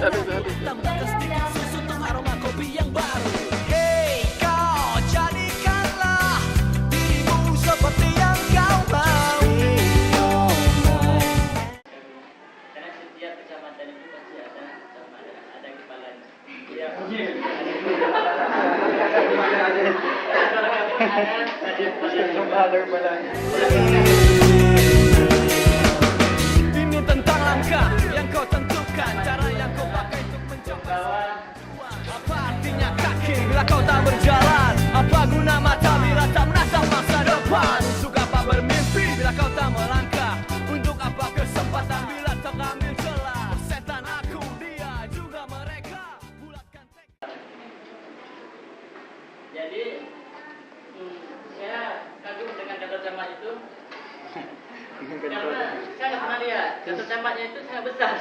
Tambahkan sedikit susu untuk aroma kopi yang baru. Hey kau, jadikanlah dirimu seperti yang kau mau. Karena setiap kecamatan itu pasti ada kepalanya. Iya. Ini tentang langkah yang kau tentukan, cara yang kau pakai untuk mencoba. Apa artinya kaki bila kau tak berjalan? Apa guna mata bila tak menatap masa depan? Untuk apa bermimpi bila kau tak melangkah? Untuk apa kesempatan bila tak ambil celah? Setan aku, dia juga mereka. Bulatkan tekad. Jadi saya kagum dengan kata camat itu karena saya nggak pernah lihat kata camatnya itu sangat besar.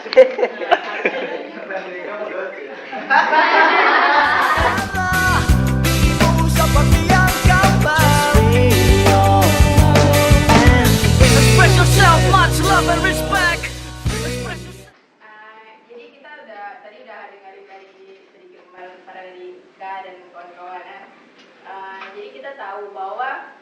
Dirimu seperti yang kau mau. Express yourself, much love and respect. Express yourself. Jadi kita tadi udah dengerin dari sedikit para dari Ika dan kawan-kawan ya. Jadi kita tahu bahwa